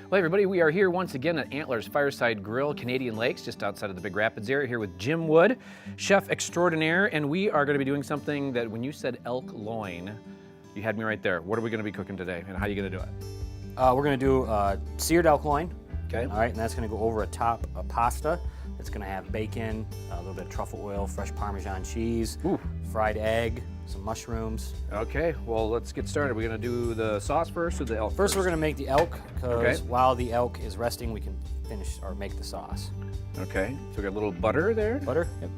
Well, everybody, we are here once again at Antlers Fireside Grill, Canadian Lakes, just outside of the Big Rapids area, here with Jim Wood, chef extraordinaire, and we are going to be doing something that when you said elk loin, you had me right there. What are we going to be cooking today, and how are you going to do it? We're going to do seared elk loin. Okay. All right, and that's going to go over a top of pasta. It's going to have bacon, a little bit of truffle oil, fresh parmesan cheese, Ooh. fried egg, some mushrooms. Okay, well, let's get started. We're going to do the sauce first or the elk First, we're going to make the elk, because Okay. while the elk is resting, we can finish or make the sauce. Okay, so we got a little butter there. Butter. Yep.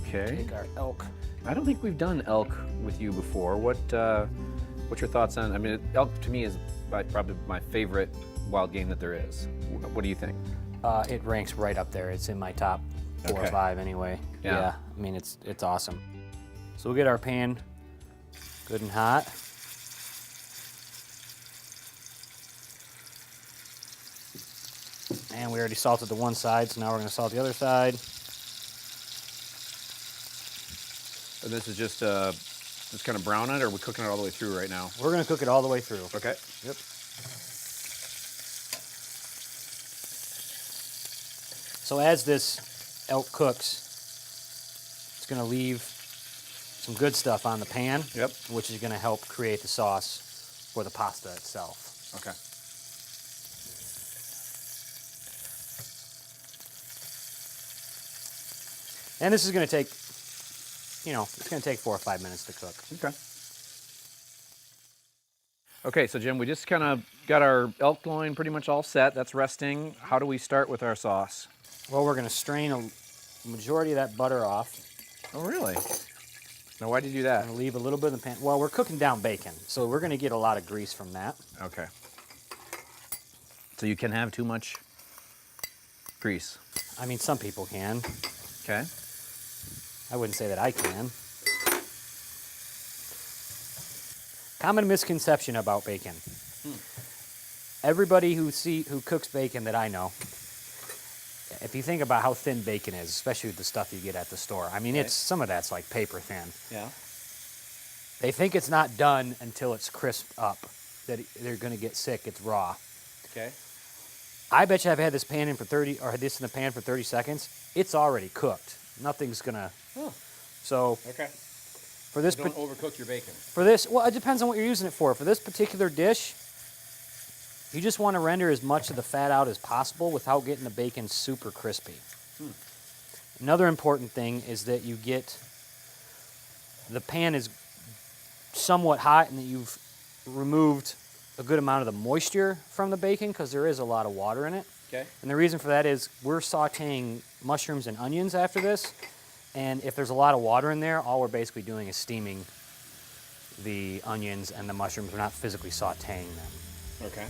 Okay. Take our elk. I don't think we've done elk with you before. What's your thoughts on? I mean, elk to me is probably my favorite wild game that there is. What do you think? It ranks right up there. It's in my top 4 or Okay. 5 anyway. Yeah. I mean, it's awesome. So we'll get our pan good and hot. And we already salted the one side, so now we're going to salt the other side. And this is just kind of brown it, or are we cooking it all the way through right now? We're going to cook it all the way through. Okay. Yep. So as this elk cooks, it's going to leave some good stuff on the pan, Yep. which is going to help create the sauce for the pasta itself. Okay. And this is going to take, it's going to take 4 or 5 minutes to cook. Okay. Okay, so Jim, we just kind of got our elk loin pretty much all set. That's resting. How do we start with our sauce? Well, we're going to strain a majority of that butter off. Oh, really? Now, why did you do that? I'm going to leave a little bit in the pan. Well, we're cooking down bacon, so we're going to get a lot of grease from that. Okay. So you can have too much grease. I mean, some people can. Okay. I wouldn't say that I can. Common misconception about bacon. Everybody who cooks bacon that I know, if you think about how thin bacon is, especially with the stuff you get at the store, I mean, Okay. some of that's like paper thin. Yeah. They think it's not done until it's crisped up, that they're going to get sick, it's raw. Okay. I bet you I've had this pan in for 30, or had this in the pan for 30 seconds. It's already cooked. Nothing's gonna. Oh. So Okay. for this, Don't overcook your bacon. well, it depends on what you're using it for. For this particular dish, you just want to render as much of the fat out as possible without getting the bacon super crispy. Another important thing is that you get the pan is somewhat hot and that you've removed a good amount of the moisture from the bacon, because there is a lot of water in it. Okay. And the reason for that is we're sauteing mushrooms and onions after this, and if there's a lot of water in there, all we're basically doing is steaming the onions and the mushrooms. We're not physically sauteing them. Okay.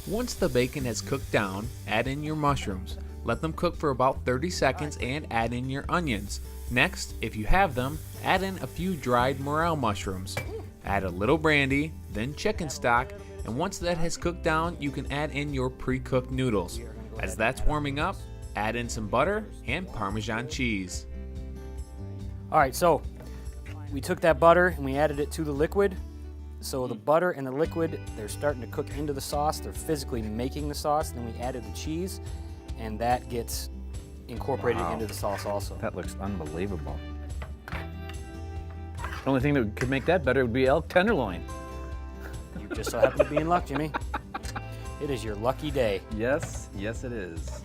Once the bacon has cooked down, add in your mushrooms. Let them cook for about 30 seconds and add in your onions. Next, if you have them, add in a few dried morel mushrooms. Add a little brandy, then chicken stock, and once that has cooked down, you can add in your pre-cooked noodles. As that's warming up, add in some butter and Parmesan cheese. All right, so we took that butter and we added it to the liquid. So the butter and the liquid, they're starting to cook into the sauce. They're physically making the sauce. Then we added the cheese, and that gets incorporated Wow. into the sauce also. That looks unbelievable. The only thing that could make that better would be elk tenderloin. You just so happen to be in luck, Jimmy. It is your lucky day. Yes, yes it is.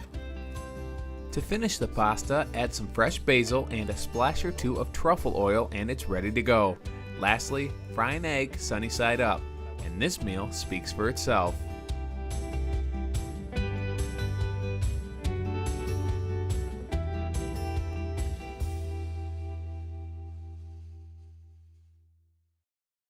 To finish the pasta, add some fresh basil and a splash or two of truffle oil and it's ready to go. Lastly, fry an egg sunny side up. And this meal speaks for itself.